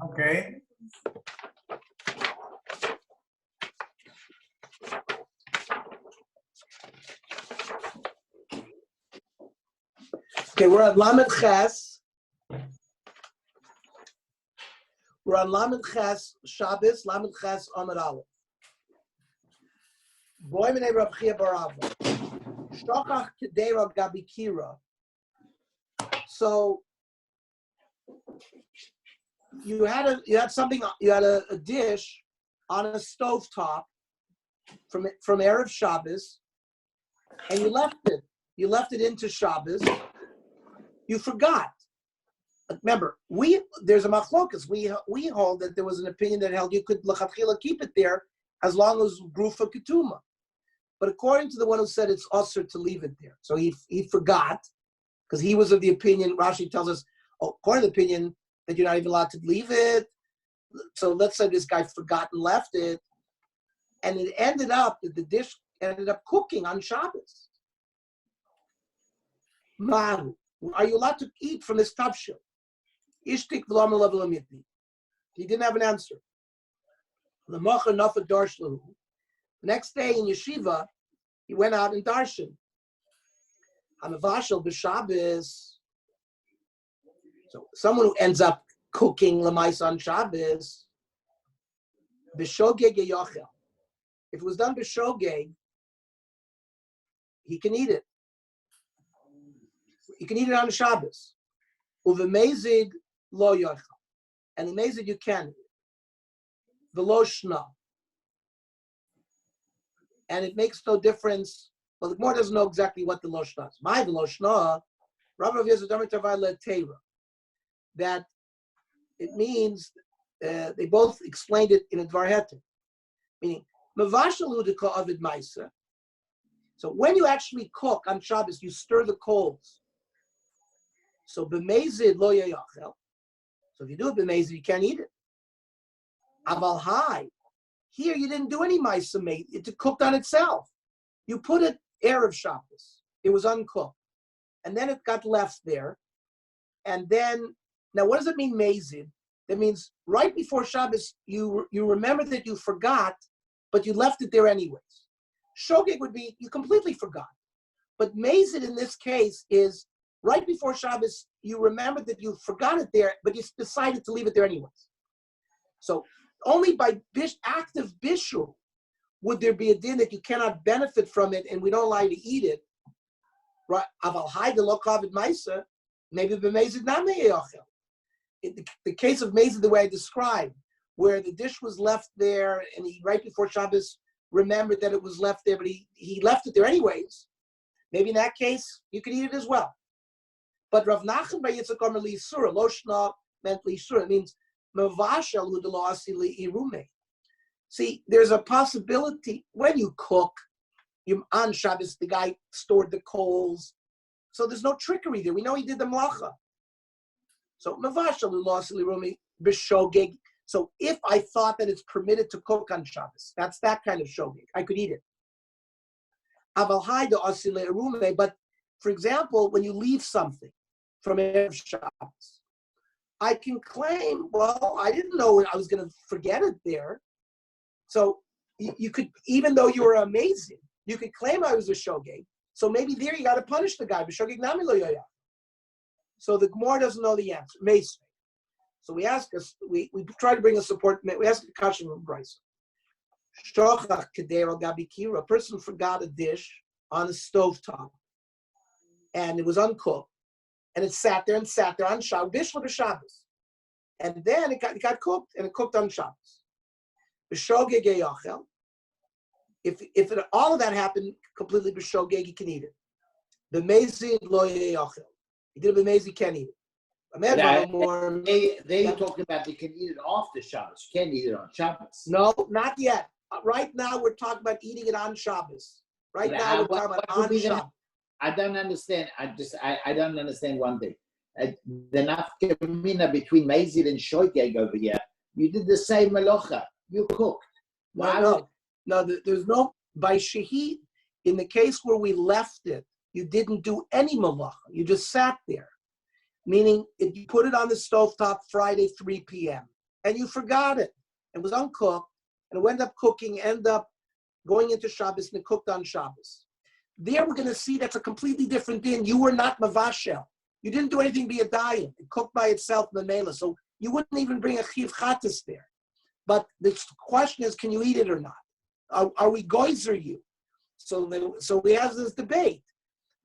Okay. Okay, we're on Lamed Ches. We're on Lamed Ches Shabbos, Lamed Ches Amud Aleph. Boy Menei Rav Chia Barava. Shtokach Kedei Rav Gabi Kira. So you had a dish on a stovetop from Erev Shabbos, and you left it. You left it into Shabbos. You forgot. Remember, there's a machlokas. We hold that there was an opinion that held you could l'chatchila keep it there as long as grufa ketuma. But according to the one who said it's usher to leave it there, so he forgot because he was of the opinion. Rashi tells us, according to the opinion that you're not even allowed to leave it. So let's say this guy forgot and left it, and it ended up that the dish ended up cooking on Shabbos. Mahu, are you allowed to eat from this tavshil? Ishtik v'lam level amitni. He didn't have an answer. The next day in yeshiva, he went out and darshan. Hamavashal b'Shabbos. So someone who ends up cooking lemais on Shabbos, b'shogeg yochel. If it was done b'shogeg, he can eat it. You can eat it on Shabbos. Uvemezid lo yochel. And the mezid you can eat. V'lo shna. And it makes no difference. Well, the Gemara doesn't know exactly what the lo shna is. My v'lo shna, Rav Yezu Damar Tavai le'teira. That it means they both explained it in a dvar heter, meaning mevashalu deka avid ma'isa. So when you actually cook on Shabbos, you stir the coals. So b'mezid lo yachel. So if you do it b'mezid, you can't eat it. Aval hai, here you didn't do any ma'isa made. It cooked on itself. You put it erev Shabbos. It was uncooked, and then it got left there, and then. Now, what does it mean, mezid? That means right before Shabbos, you remember that you forgot, but you left it there anyways. Shogeg would be you completely forgot. But mezid in this case is right before Shabbos, you remember that you forgot it there, but you decided to leave it there anyways. So only by active bishul would there be a din that you cannot benefit from it, and we don't allow you to eat it. Right? Aval hay de lo kavid ma'isa, maybe b'mezid not me'yochel. The case of mezid, the way I described, where the dish was left there, and he right before Shabbos remembered that it was left there, but he left it there anyways. Maybe in that case you could eat it as well. But Rav Nachman by Yitzchak Omer li'isura, lo shna meant li'isura. It means mevashel hu delo asi li'irume. See, there's a possibility when you cook, on Shabbos the guy stored the coals, so there's no trickery there. We know he did the melacha. So b'shogeg. So if I thought that it's permitted to cook on Shabbos, that's that kind of shogeg. I could eat it. But for example, when you leave something from Erev Shabbos, I can claim, well, I didn't know I was going to forget it there. So you could, even though you were amazing, you could claim I was a shogeg. So maybe there you got to punish the guy. B'shogeg nami lo yoyah. So the Gemara doesn't know the answer. Mason. So we ask us, we try to bring a support. We ask the question from Bryce. A person forgot a dish on the stovetop, and it was uncooked, and it sat there on Shabbos, and then it got cooked, and it cooked on Shabbos. If all of that happened completely b'shogeg, you can eat it. The mezid lo yachel. He did it b'mezid, can't eat it. They're talking about you can eat it after Shabbos. You can't eat it on Shabbos. No, not yet. Right now we're talking about eating it on Shabbos. Right now we're talking about on Shabbos. I don't understand. I don't understand one thing. The nafkamina between mezid and shogeg over here. You did the same melacha. You cooked. No. There's no by shahid. In the case where we left it, you didn't do any melacha. You just sat there. Meaning, if you put it on the stovetop Friday 3 p.m., and you forgot it. It was uncooked, and it ended up cooking, ended up going into Shabbos, and it cooked on Shabbos. There we're going to see that's a completely different din. You were not mavashel. You didn't do anything be a diet. It cooked by itself, memela. So you wouldn't even bring a chiv chatas there. But the question is, can you eat it or not? Are we goyzer you? So we have this debate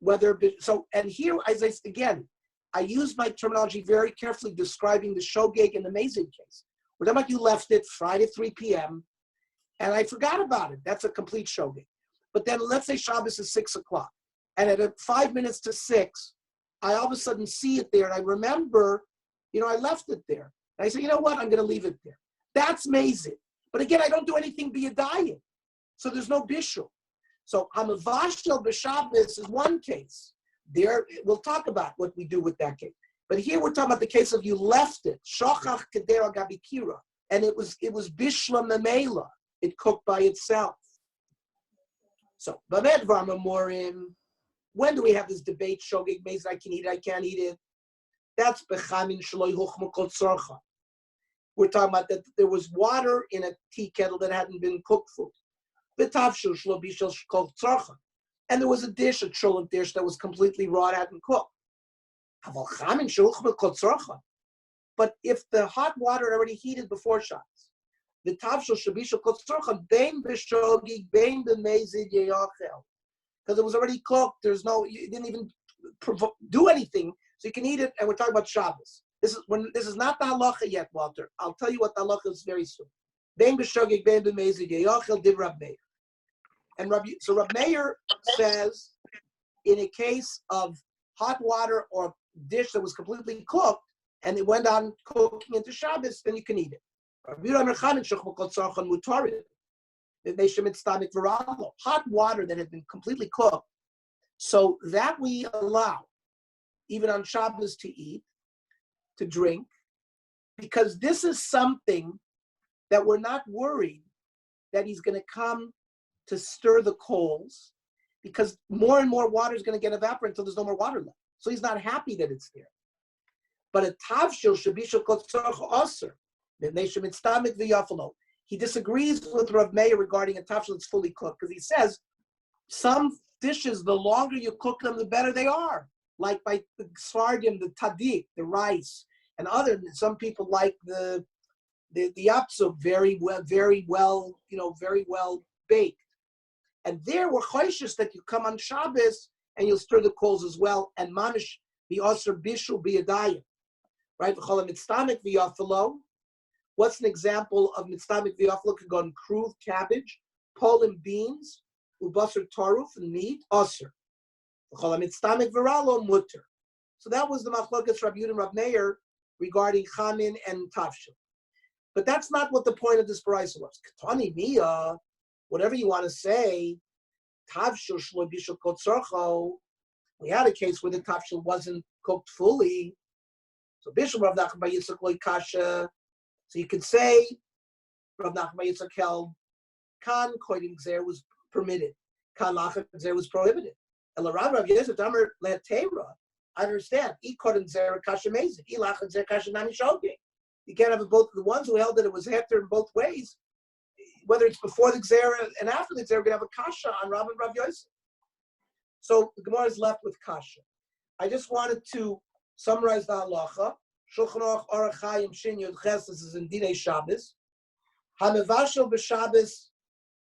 whether so. And here, again, I use my terminology very carefully, describing the shogeg and the mazid case. We're talking about you left it Friday at 3 p.m. and I forgot about it. That's a complete shogeg. But then let's say Shabbos is 6 o'clock, and at 5 minutes to 6, I all of a sudden see it there, and I remember, I left it there. And I say, you know what? I'm going to leave it there. That's mazid. But again, I don't do anything be a diet, so there's no bishul. So hamavashel b'Shabbos is one case. There, we'll talk about what we do with that case. But here we're talking about the case of you left it, shochach kedera gabikira, and it was bishla memela. It cooked by itself. So bamed v'amamorim. When do we have this debate? Shogeg mezid, I can eat it, I can't eat it. That's bechamin shloi huchma kol tzorcha. We're talking about that there was water in a tea kettle that hadn't been cooked food. V'tavshil shlo bishel kol tzorcha. And there was a dish, a cholent dish that was completely raw, hadn't cooked. But if the hot water already heated before Shabbos, the tavshel shabishel kol tzorcha bein b'shogig bein b'mezid yeyachel, because it was already cooked. You didn't even do anything, so you can eat it. And we're talking about Shabbos. This is not the halacha yet, Walter. I'll tell you what the halacha is very soon. Bein b'shogig bein b'mezid yeyachel did Rab Meir. And Rab Meir says, in a case of hot water or dish that was completely cooked, and it went on cooking into Shabbos, then you can eat it. Hot water that had been completely cooked, so that we allow, even on Shabbos, to eat, to drink, because this is something that we're not worried that he's going to come to stir the coals, because more and more water is going to get evaporated until there's no more water left. So he's not happy that it's there. But a tavshil shabishal kotzorach aser, he disagrees with Rav Meir regarding a tavshil that's fully cooked, because he says some dishes, the longer you cook them, the better they are. Like by the svardim, the tadik, the rice, and some people like the yapsuk very well, very well baked. And there we're choishes that you come on Shabbos and you'll stir the coals as well. And manish the aser bishul be a diet, right? What's an example of mitzvamik v'yafalo? Could go on crude cabbage, pollen beans, ubasar taruf, and meat, aser. Mitzvamik v'ralo mutter. So that was the machlokas Rabbi Yehuda and Rabbi Meir regarding chamin and tavshil. But that's not what the point of this brayso was. Katani mia. Whatever you want to say, tavshil shlo bishul kotzorcho. We had a case where the tavshil wasn't cooked fully. So bishul Rav Nachman bar Yitzchak loy kasha. So you could say Rav Nachman bar Yitzchak held kan koydem gzer was permitted, kan lachat gzer was prohibited. And Rav Yezer damer le'teira. I understand. E koydem gzer kasha mezid. E lachat gzer kasha nami shogeg. You can't have both. The ones who held that it was heter in both ways, whether it's before the Gzera and after the Gzera, we're going to have a kasha on Rav and Rav Yosef. So the Gemara is left with kasha. I just wanted to summarize the halacha. Shulchan Aruch Orach Chaim Shin Yud Ches. This is in Dinei Shabbos. Hamevashel b'Shabbos,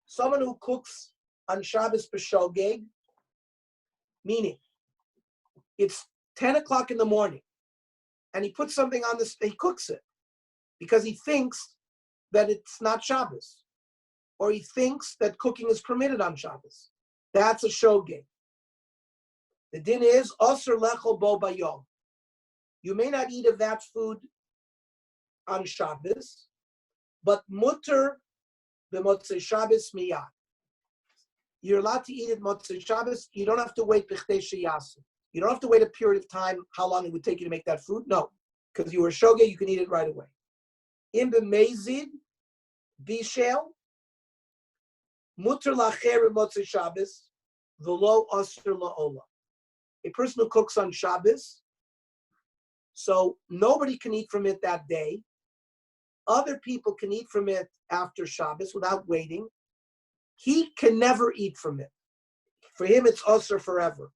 someone who cooks on Shabbos b'shogeg, meaning it's 10 o'clock in the morning, and he puts something on this, he cooks it because he thinks that it's not Shabbos, or he thinks that cooking is permitted on Shabbos. That's a shogeg. The din is osir lechol bo bayom. You may not eat of that food on Shabbos, but mutter b'motzei Shabbos miyad. You're allowed to eat it motzei Shabbos. You don't have to wait b'chdei sheyasu. You don't have to wait a period of time, how long it would take you to make that food. No, because you were shogeg, you can eat it right away. In b'mezid bishel mutter lacher motzei Shabbos v'lo osir la'ola. A person who cooks on Shabbos, so nobody can eat from it that day, other people can eat from it after Shabbos without waiting. He can never eat from it. For him, it's usher forever.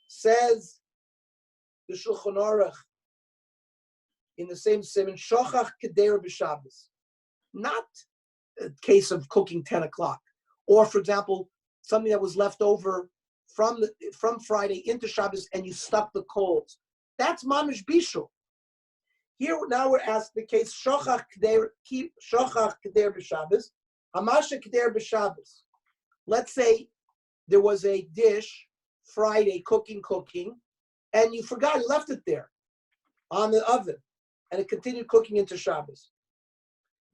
Says the Shulchan Aruch in the same siman, shochach kedera b'Shabbos. Not a case of cooking 10 o'clock. Or, for example, something that was left over from Friday into Shabbos and you stuck the coals. That's mamish bishul. Here now we're asked the case shochach keder b'Shabbos, hamasha keder b'Shabbos. Let's say there was a dish Friday cooking, and you forgot, you left it there on the oven, and it continued cooking into Shabbos.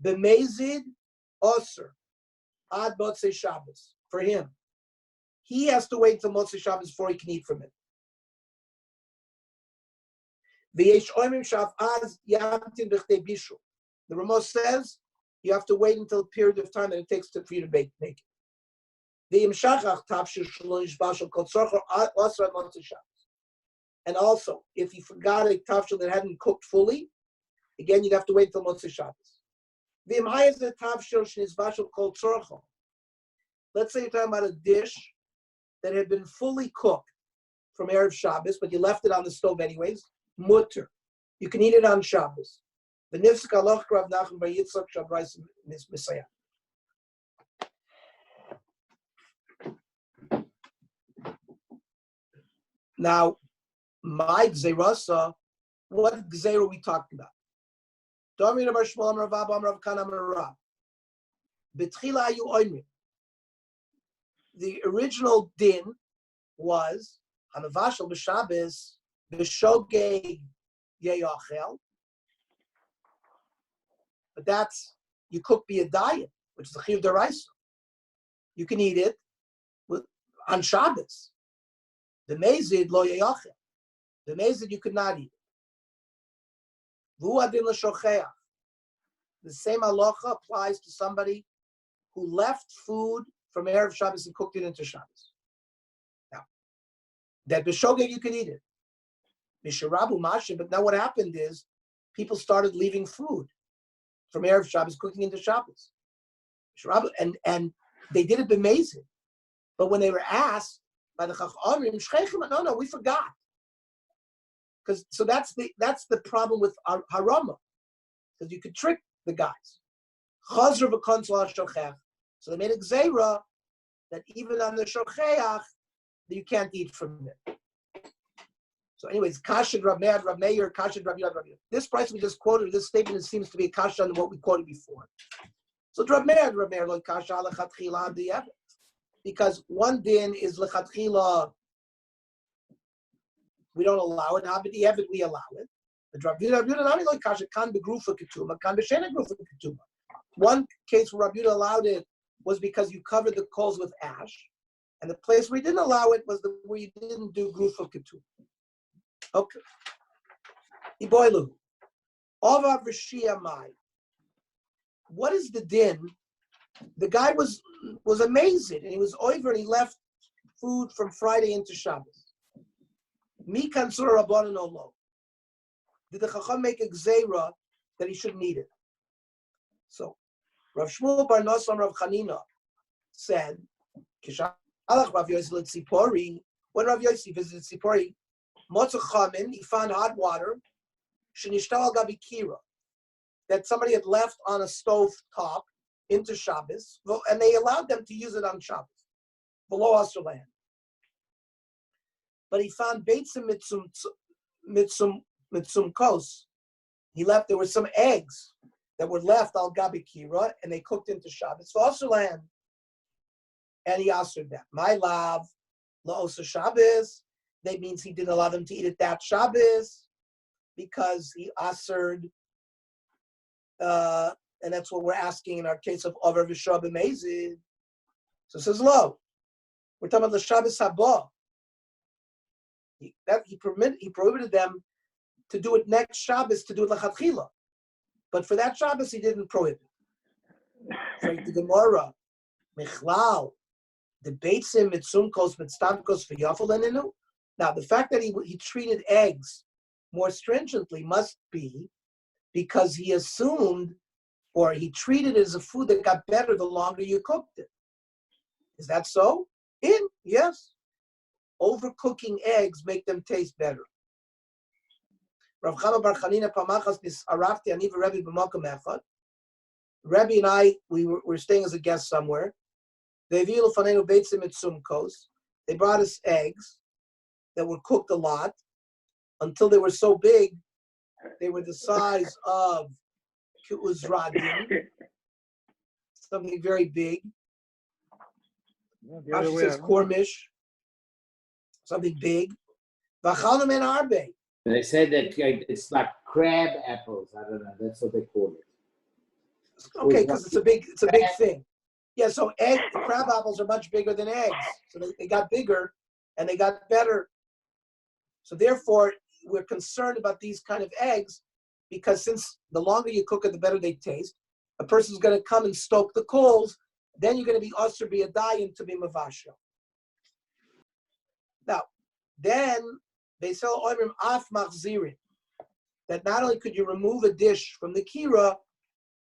B'mezid osir ad motzei Shabbos for him. He has to wait until motzei Shabbos before he can eat from it. The Ramos says you have to wait until the period of time that it takes for you to make it. And also, if you forgot a tafshil that hadn't cooked fully, again, you'd have to wait until motzei Shabbos. Let's say you're talking about a dish that had been fully cooked from Erev Shabbos, but you left it on the stove anyways. Mutter. You can eat it on Shabbos. Now, my gzeirasa, what gzeir are we talking about? The original din was hamavashal b'Shabbos b'shogeg yeyachel, but that's you cook b'yadayim, which is the chiyuv deraisa. You can eat it on Shabbos. The mezid lo yeyachel. The mezid you could not eat it. V'hu adin l'shocheach. The same halacha applies to somebody who left food from Erev Shabbos and cooked it into Shabbos. Now, that b'shogeg you could eat it. Misharabu masha, but now what happened is people started leaving food from Erev Shabbos, cooking into Shabbos. And they did it b'mezid. But when they were asked by the Chachamim, no, we forgot. So that's the problem with harama, because you could trick the guys. So they made a gzeira that even on the shocheach, you can't eat from it. So anyways, Kasha Rav Meir, Kasha Rav Yad, Rav Yad. This price we just quoted, this statement seems to be a Kasha on what we quoted before. So Rav Meir, like Kasha lechatchila di'evet. Because one din is lechatchila, we don't allow it. Di'evet, we allow it. But Rav Yad, not like Kasha, kan begrufa ketuma, kan b'shena grufa ketuma. One case where Rav Yad allowed it was because you covered the coals with ash. And the place where you didn't allow it was where you didn't do grufa ketuma. Okay. Iboilu. Ova v'shia mai. What is the din? The guy was amazing, and he was over, and he left food from Friday into Shabbos. Mi kansur rabbanan olo. Did the Chacham make a gzeira that he shouldn't eat it? So, Rav Shmuel bar Nosson Rav Chanina said, "Kishalach Rav Yossi l'Tzipori." When Rav Yossi visited Tzipori, Motzach Chamin, he found hot water, shenishtal al gabi kira, that somebody had left on a stove top into Shabbos, and they allowed them to use it on Shabbos, below Asur land. But he found beitzim mitzum kos. He left, there were some eggs that were left al gabi kira, and they cooked into Shabbos, for Asur land. And he answered them. My love, la osa Shabbos. That means he didn't allow them to eat it that Shabbos because he assered, and that's what we're asking in our case of Over V'Shab Mezid. So it says, lo, we're talking about the Shabbos Haba. He prohibited them to do it next Shabbos, to do it L'Chatchila. But for that Shabbos, he didn't prohibit. So the Gemara, Michlal, the Beitzim, Mitzumkos, Mitztamkos, V'Yafel Eninu. Now, the fact that he treated eggs more stringently must be because he assumed or he treated it as a food that got better the longer you cooked it. Is that so? Yes. Overcooking eggs make them taste better. Rav Chama Bar Chanina Pamachas Nisarafti Aniva Rebbe b'Makom Echad. Rebbe and I, we were staying as a guest somewhere. They brought us eggs that were cooked a lot until they were so big, they were the size of Uzradim, something very big. Rashi says Kormish, something big. V'chalom en arbe. They say that it's like crab apples. I don't know. That's what they call it. Okay, because it's a big thing. Yeah, so crab apples are much bigger than eggs. So they got bigger and they got better. So therefore, we're concerned about these kind of eggs because since the longer you cook it, the better they taste. A person's going to come and stoke the coals. Then you're going to be usher be a dayan to be mavashel. Now, then they sell oimrim af machzirin. That not only could you remove a dish from the kira,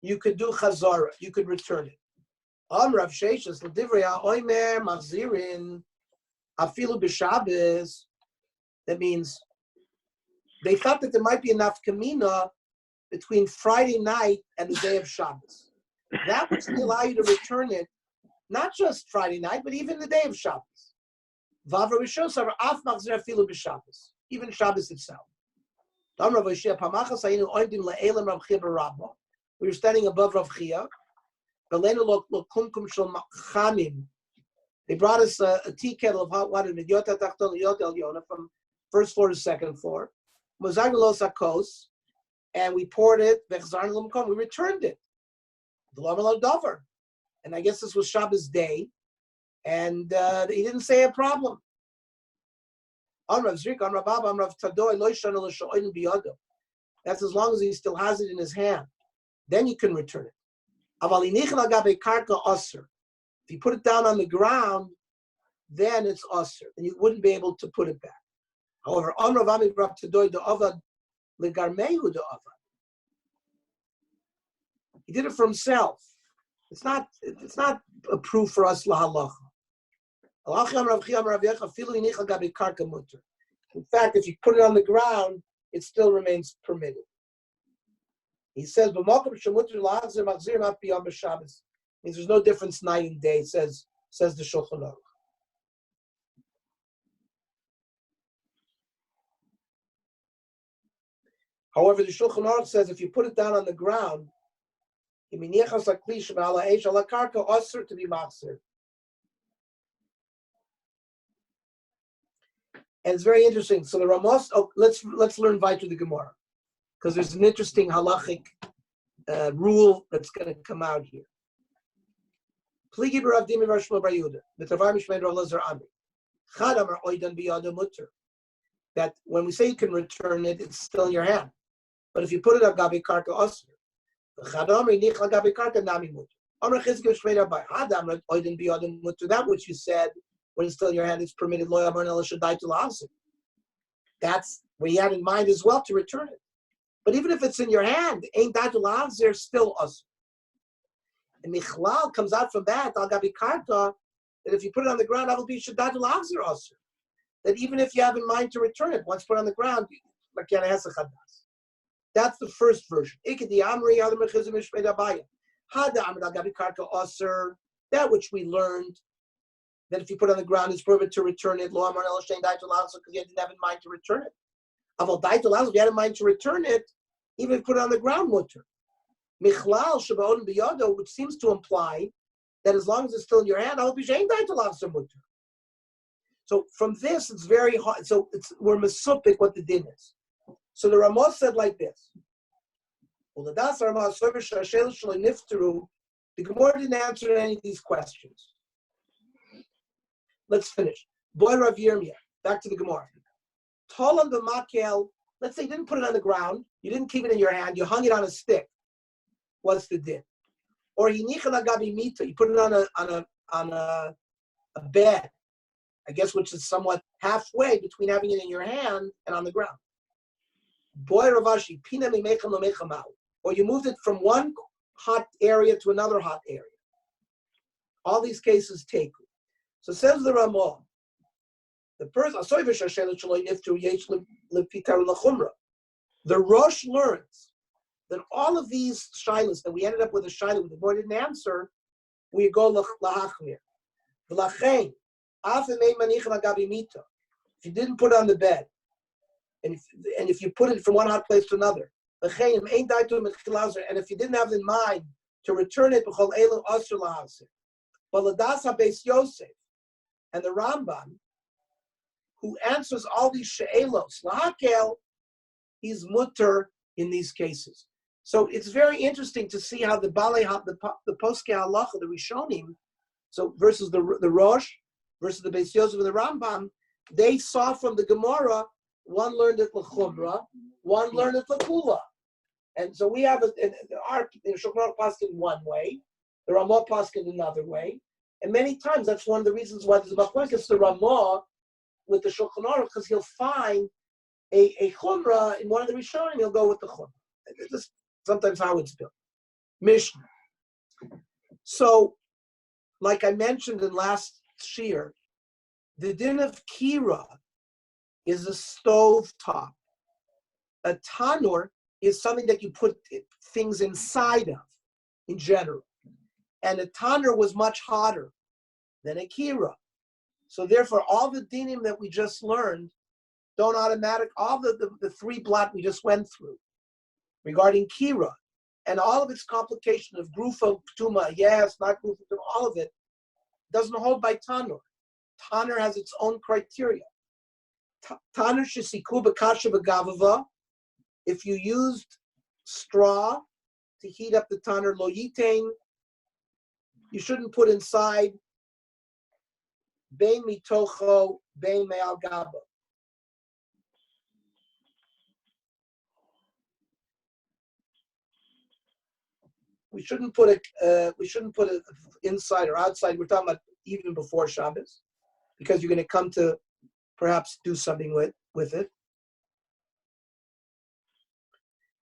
you could do chazara. You could return it. Rav Sheshas l'divrei ha'omer machzirin afilu b'Shabbos. That means they thought that there might be enough kamina between Friday night and the day of Shabbos. That would still allow you to return it, not just Friday night, but even the day of Shabbos. Even Shabbos itself. We were standing above Rav Chia. They brought us a tea kettle of hot water from first floor to second floor. And we poured it. We returned it. And I guess this was Shabbos day. And he didn't say a problem. That's as long as he still has it in his hand. Then you can return it. If you put it down on the ground, then it's usher, and you wouldn't be able to put it back. However, he did it for himself. It's not a proof for us lahalacha. In fact, if you put it on the ground, it still remains permitted. He says, means there's no difference night and day, says the Shulchan Aruch. However, the Shulchan Aruch says if you put it down on the ground, to be machzir. And it's very interesting. So the Ramos, let's learn weiter the Gemara, because there's an interesting halachic rule that's going to come out here. That when we say you can return it, it's still in your hand. But if you put it on gabi karka osir, that which you said when it's still in your hand is permitted. That's what he had in mind as well to return it. But even if it's in your hand, ain't daitul hazir still osir. And Michlal comes out from that, al gabi karka, that if you put it on the ground, that will be shadatul hazir osir. That even if you have in mind to return it, once put on the ground, that's the first version. That which we learned, that if you put on the ground, it's prohibited to return it. Because you didn't have in mind to return it. If you had in mind to return it, even if you put it on the ground, mutter. Michlal shabaodim biyado, which seems to imply that as long as it's still in your hand, I will be shein daitul hazir mutter. So from this, it's very hard. So we're mesupik what the din is. So the Ramos said like this. The Gemara didn't answer any of these questions. Let's finish. Boy Rav Yirmiyah, back to the Gemara. Tolan the makel. Let's say you didn't put it on the ground. You didn't keep it in your hand. You hung it on a stick. What's the din? Or yinichan agabi mita. You put it on a bed. I guess which is somewhat halfway between having it in your hand and on the ground. Boy Ravashi, Pina Mimecha Lamecha Mau. Or you moved it from one hot area to another hot area. All these cases take. So says the Ramah, the person, the Rosh learns that all of these shilas that we ended up with a shilah with the boy didn't answer, we go lahachmir. V'lachein, if you didn't put it on the bed, and if you put it from one hot place to another, and if you didn't have in mind to return it, but Yosef and the Rambam, who answers all these she'elos, lahakel, he's mutter in these cases. So it's very interesting to see how the Poskei Halacha, the Rishonim, so versus the Rosh, versus the Beis Yosef and the Rambam, they saw from the Gemara, one learned it l'chumra, one learned it l'kula. And so we have our Shulchan Aruch paskin one way, the Ramah paskin another way, and many times that's one of the reasons why there's a machlokes the Ramah with the Shulchan Aruch, because he'll find a chumrah in one of the Rishonim, he'll go with the chumrah. It's just sometimes how it's built. Mishnah. So, like I mentioned in last shir, the din of kira is a stove top. A tanur is something that you put things inside of, in general. And a tanur was much hotter than a kira. So therefore, all the dinim that we just learned don't all the three blot we just went through regarding kira and all of its complication of grufa ptuma, yes, not grufa ptuma, all of it doesn't hold by tanur. Tanur has its own criteria. Tanur shesiku b'kasha b'gavava, if you used straw to heat up the tanur, lo yitain, you shouldn't put inside bein mitocho, bein me'al gaba. We shouldn't put it inside or outside. We're talking about even before Shabbos, because you're going to come to perhaps do something with it.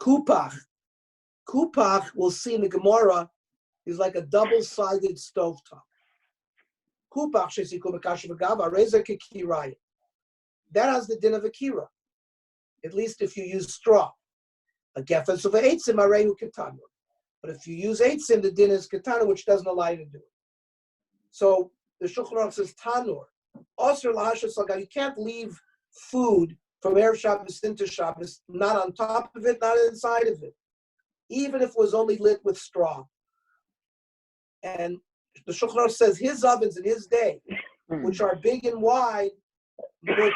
Kupach, we'll see in the Gemara, is like a double-sided stovetop. Kupach shesiku b'kasha v'gava reza kekiraya. That has the din of akira, at least if you use straw. A gefetz of eitzim arehu ketanu. But if you use eitzim, the din is ketanu, which doesn't allow you to do it. So the Shulchan Aruch says tanur. Also, you can't leave food from Erev Shabbos into Shabbos, not on top of it, not inside of it, even if it was only lit with straw. And the Shulchan Aruch says his ovens in his day, which are big and wide, mutter.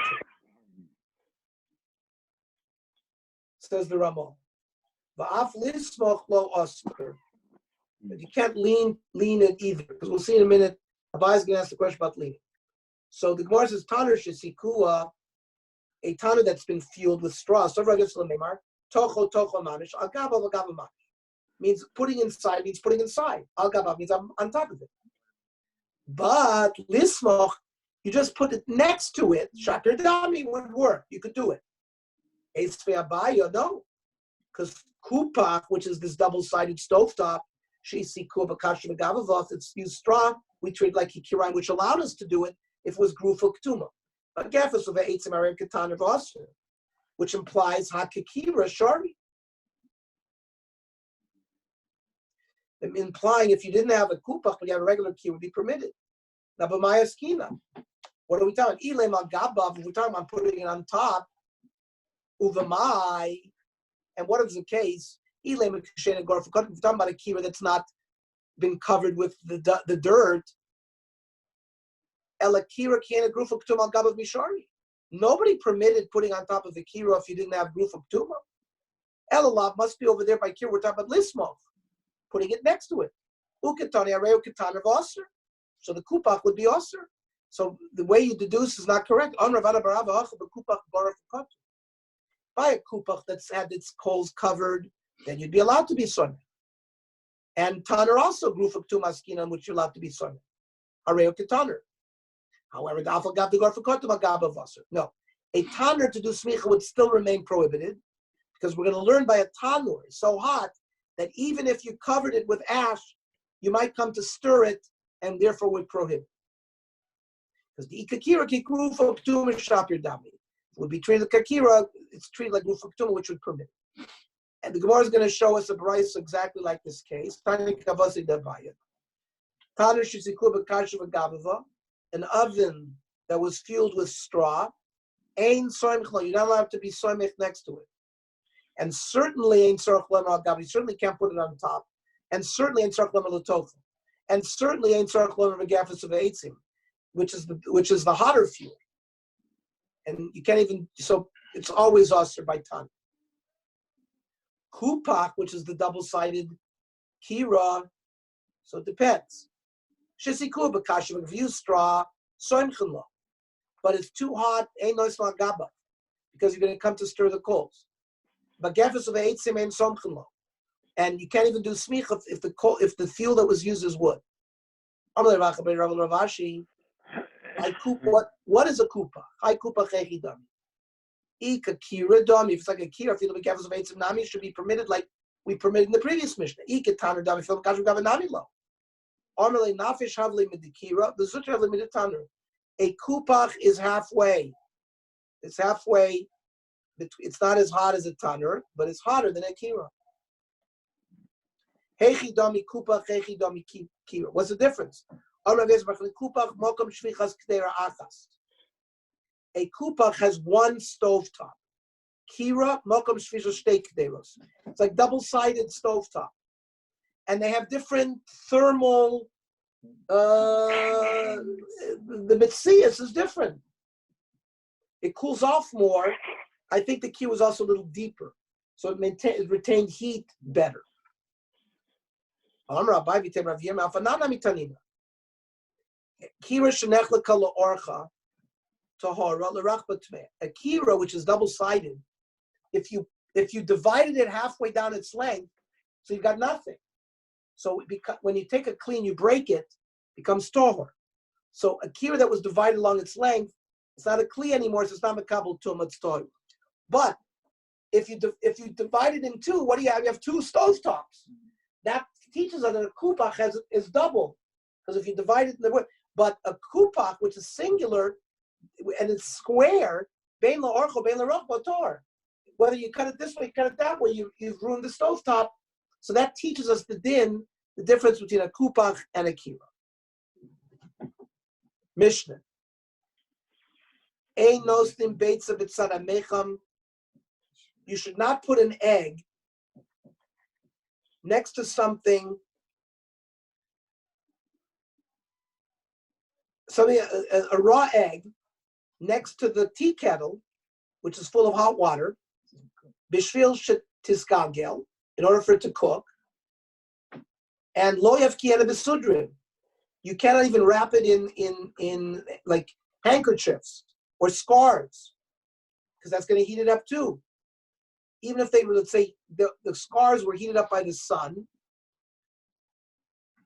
Says the Ramah. Va'af lismoch lo osker. But you can't lean it either, because we'll see in a minute. Abai is going to ask the question about leaning. So the Gemara says tanur shesikua, a tanur that's been fueled with straw. So tocho manish, al gaba manish. Means putting inside. Al gaba means I'm on top of it. But lismoch, you just put it next to it. Shaker dami would work. You could do it. Eisvei abaya, no, because kupach, which is this double-sided stovetop, shesikua b'kasha v'gavavos, it's used straw. We treat like hikirayim, which allowed us to do it if it was grufa ketuma. But gefes of eitzim arev ketan of osir, which implies hakikira shari. Implying if you didn't have a kupach but you have a regular key, would be permitted. Now, b'maya skina, what are we talking? Ilem al gabav, if we're talking about putting it on top, uvamai, and what is the case? Ilem if we're talking about a kira that's not been covered with the dirt. Nobody permitted putting on top of the kira if you didn't have gruf of tuma. Elalav must be over there by kira. We're talking about lismov, putting it next to it. Uketani areu ketan of osir. So the kupach would be osir. So the way you deduce is not correct. By a kupach that's had its coals covered, then you'd be allowed to be sonnet. And Tanner also grew from Tumaskina, which you're allowed to be Sonnet. Areo Tanner. However, the Alpha Gav the Gorfa Kotum Agab of Vassar. No. A Tanner to do Smicha would still remain prohibited, Because we're going to learn by a tanur. It's so hot that even if you covered it with ash, you might come to stir it and therefore would prohibit. Because the ikakira kikru for ktuma shapir dami would be treated like kakira, it's treated like rufa ktuma, which would permit. And the Gemara is going to show us a brayso exactly like this case. Tani kavasi dabaya. Tanu shiziku b'kashu v'gavava, an oven that was fueled with straw. Ein soimchlo, you're not allowed to be soimich next to it. And certainly ein sorach lema al gav, you certainly can't put it on top. And certainly ein sorach lema l'tofu. And certainly ein sorach lema v'gafas of eitzim, which is the hotter fuel. And you can't even, so it's always usher by ton. Kupak, which is the double-sided kira, so it depends. Shisiku b'kashu, if you use straw, soimchen lo. But it's too hot, ain't no isma gaba, because you're going to come to stir the coals. But gefes of eitzim ain't somchen lo. And you can't even do smicha if the fuel that was used is wood. What is a kupa? Hi kupa chechi dami. Ika kira dami. If it's like a kira, if you look at gefes of eitzim nami, it should be permitted like we permitted in the previous mishnah. Ika taner dami film kashu gava nami lo. Armele nafish havli midikira. The zutra havli miditaner. A kupach is halfway. It's halfway. It's not as hot as a tanner, but it's hotter than a kira. Hechi dami kupach, hechi dami kira. What's the difference? A kupach has one stovetop. Kira mokom shvisha shtei kderos. It's like double-sided stovetop, and they have different thermal. The mitzias is different. It cools off more. I think the key was also a little deeper, so it retained heat better. A kira, which is double-sided, if you divided it halfway down its length, so you've got nothing. So when you take a clean, you break it, becomes tohor. So a kira that was divided along its length, it's not a kli anymore, so it's not makabel tum, it's tohor. But if you divide it in two, what do you have? You have two stovetops. That teaches us that a kupach is double, because if you divide it in the way, but a kupach, which is singular and it's square, bein la'orcho, bein la'rochbo tor. Whether you cut it this way, you cut it that way, you've ruined the stovetop. So that teaches us the difference between a kupach and a kira. Mishnah. Ein nostim beitza b'tzad mecham. You should not put an egg next to something, a raw egg next to the tea kettle, which is full of hot water, bishvil shetisgagel, in order for it to cook, and lo yavkiena besudrim. You cannot even wrap it in like handkerchiefs or scarves, because that's going to heat it up too. Even if they were, let's say, the scars were heated up by the sun.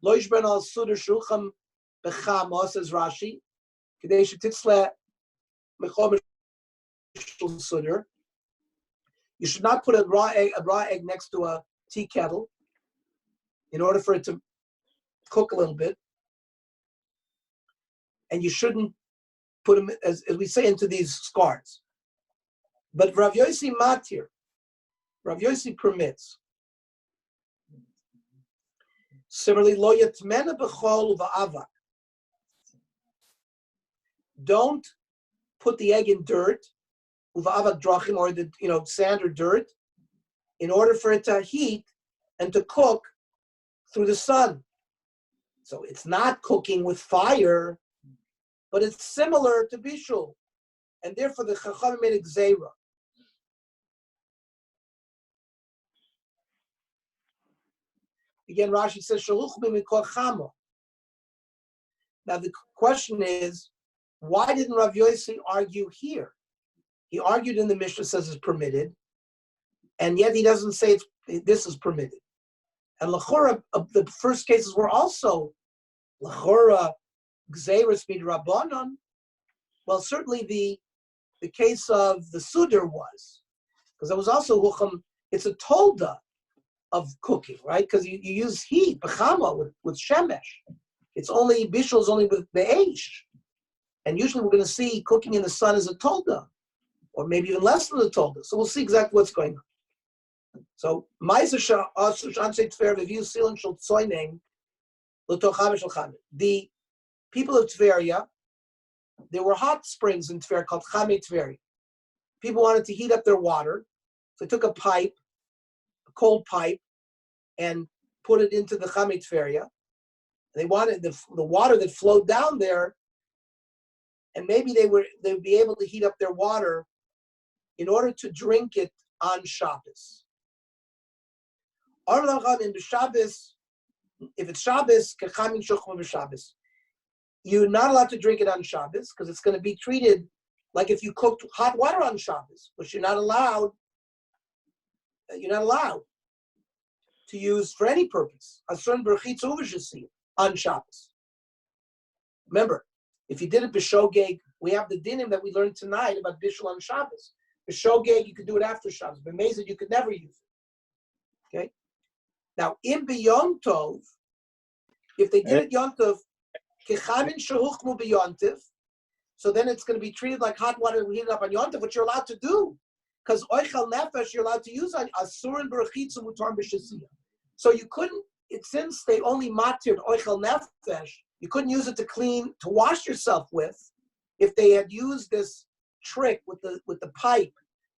Lo yishben al suder shulcham bechama, says Rashi. Kadesh titzle mechom suder. You should not put a raw egg next to a tea kettle in order for it to cook a little bit. And you shouldn't put them, as we say, into these scars. But Rav Yossi matir. Rav Yossi permits. Similarly, lo yatmena b'chol v'avak. Don't put the egg in dirt, uva'avak drachim, or the sand or dirt, in order for it to heat and to cook through the sun. So it's not cooking with fire, but it's similar to bishul, and therefore the Chacham made a gzeira. Again, Rashi says, Shaluch b'mikor chama. Now the question is, why didn't Rav Yossi argue here? He argued in the Mishnah, says it's permitted, and yet he doesn't say this is permitted. And l'chora, the first cases were also l'chora gzeiras midrabanan. Well, certainly the case of the Sudar was, Because there was also hucham. It's a tolda of cooking, right? Because you use heat, bechama, with shemesh. It's only bishul is only with be'esh, and usually we're going to see cooking in the sun as a tolda, or maybe even less than a tolda. So we'll see exactly what's going on. So the people of Tveria, there were hot springs in Tveria called Chame Tveria. People wanted to heat up their water, so they took a cold pipe, and put it into the Chame Tveria. They wanted the water that flowed down there, and maybe they'd be able to heat up their water in order to drink it on Shabbos. If it's Shabbos, you're not allowed to drink it on Shabbos because it's going to be treated like if you cooked hot water on Shabbos, which you're not allowed to use for any purpose. On Shabbos. Remember, if you did it b'shogeg, we have the dinim that we learned tonight about bishul on Shabbos. B'shogeg, you could do it after Shabbos. B'mezid, you could never use it. Okay. Now, in B'Yom Tov, if they did it Yom Tov, kechamin shehuchmu b'Yom Tov, so then it's going to be treated like hot water we heat it up on Yom Tov, which you're allowed to do. Because oichel nefesh, you're allowed to use on asurin b'rechitzu mutar b'shesiyah. So you couldn't, since they only matired oichel nefesh, you couldn't use it to wash yourself with. If they had used this trick with the pipe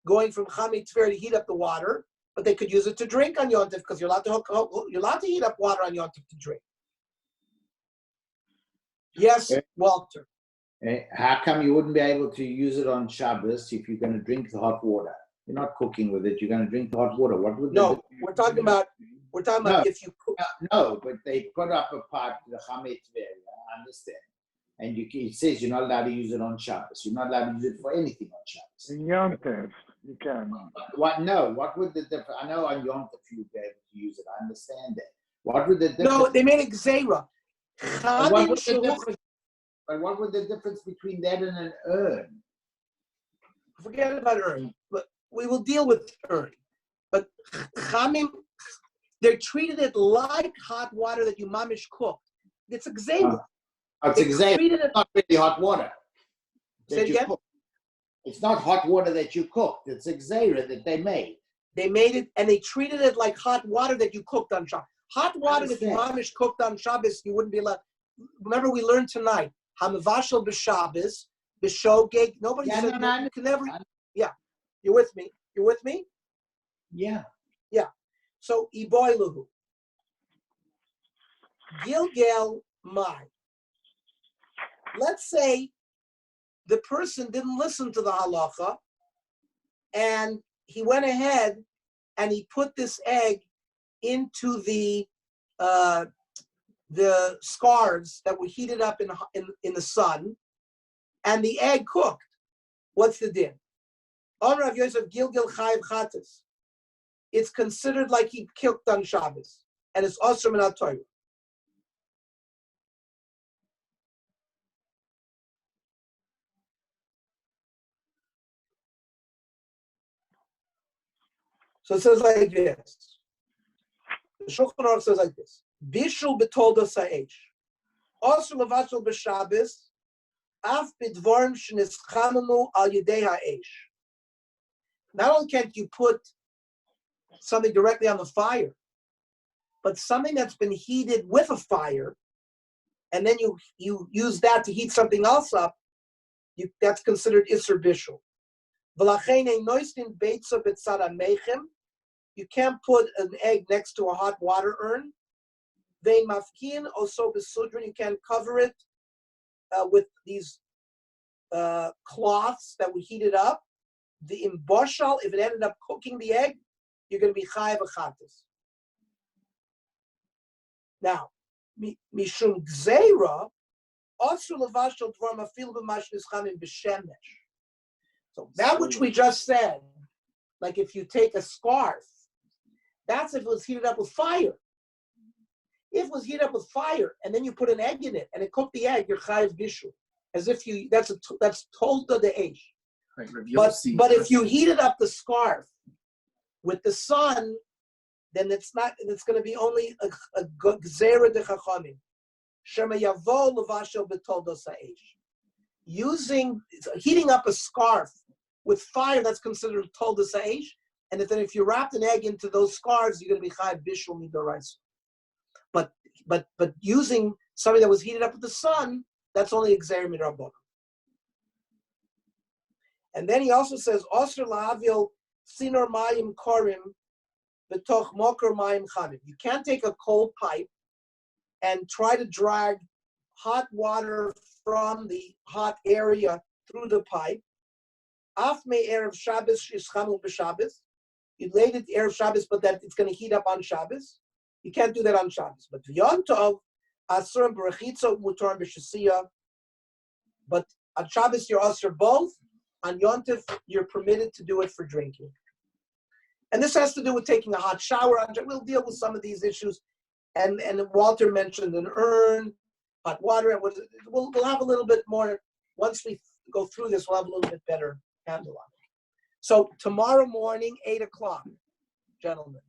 going from Chame Tver to heat up the water, but they could use it to drink on Yom Tov because you're allowed to heat up water on Yom Tov to drink. Yes, Walter. How come you wouldn't be able to use it on Shabbos if you're going to drink the hot water? You're not cooking with it. You're going to drink the hot water. What would we're talking about if you cook. No, but they put up a pipe to the Chame Tver. I understand. And it says you're not allowed to use it on Shabbos. You're not allowed to use it for anything on Shabbos. In Yom Tov, you can. What? No. What would the difference? I know on Yom Tov you'd be able to use it. I understand that. What would the difference? No, they made a gzeira. But what would the difference between that and an urn? Forget about urn. But we will deal with urn. But chamim, they treated it like hot water that you mamish cooked. It's a gzeira. It's exactly. It's not really hot water. Say it again? It's not hot water that you cooked. It's a gzeira that they made. They made it, and they treated it like hot water that you cooked on Shabbos. Hot water that you mamish cooked on Shabbos, you wouldn't be allowed. Remember, we learned tonight, hamavashal b'Shabbos, b'shogeg. Nobody said you can never. Yeah, you're with me. You're with me. Yeah. Yeah. So iboiluhu, gilgel mai. Let's say the person didn't listen to the halacha, and he went ahead and he put this egg into the scars that were heated up in the sun, and the egg cooked. What's the din? Amar Rav Yosef Gilgil Chayiv Chatas. It's considered like he cooked on Shabbos, and it's also min HaTorah. So it says like this. The Shulchan Aruch says like this. Bishul betolda sa'esh. Also levashul b'Shabbos. Af b'dvarim shenischamenu al yedei ha'esh. Not only can't you put something directly on the fire, but something that's been heated with a fire, and then you use that to heat something else up, that's considered Isser Bishul. V'lachein ein noistin beitza b'tzad ha'meichem. You can't put an egg next to a hot water urn. Vein mafkin also b'sudrin. You can't cover it with these cloths that would heat it up. The imboshal, if it ended up cooking the egg, you're going to be chayav achatis. Now, mishum gzeira also levashal dvar mafil b'mash nischanim b'shemesh. So that which we just said, like if you take a scarf, that's if it was heated up with fire. If it was heated up with fire and then you put an egg in it and it cooked the egg, you're chayiv bishul. As if that's tolda the eish. Right, But if you heated up the scarf with the sun, then it's going to be only a gzera de chachamim. Shema yavo levashel betoldos ha'esh. Heating up a scarf with fire, that's considered toldos ha'esh. And then if you wrapped an egg into those scarves, you're going to be chayav bishul midoraisa. But using something that was heated up with the sun, that's only a gzera midrabanan. And then he also says, Osir lahavil sinor mayim korim b'toch mokor mayim chamim. You can't take a cold pipe and try to drag hot water from the hot area through the pipe. Af me erev Shabbos yischamu b'Shabbos. You laid it erev Shabbos, but that it's going to heat up on Shabbos. You can't do that on Shabbos. But v'yon tov asurim b'rechitzo mutar b'shasiya. But on Shabbos you're asur both. On Yom Tov, you're permitted to do it for drinking. And this has to do with taking a hot shower. We'll deal with some of these issues. And Walter mentioned an urn, hot water. And we'll have a little bit more. Once we go through this, we'll have a little bit better handle on it. So tomorrow morning, 8 o'clock, gentlemen.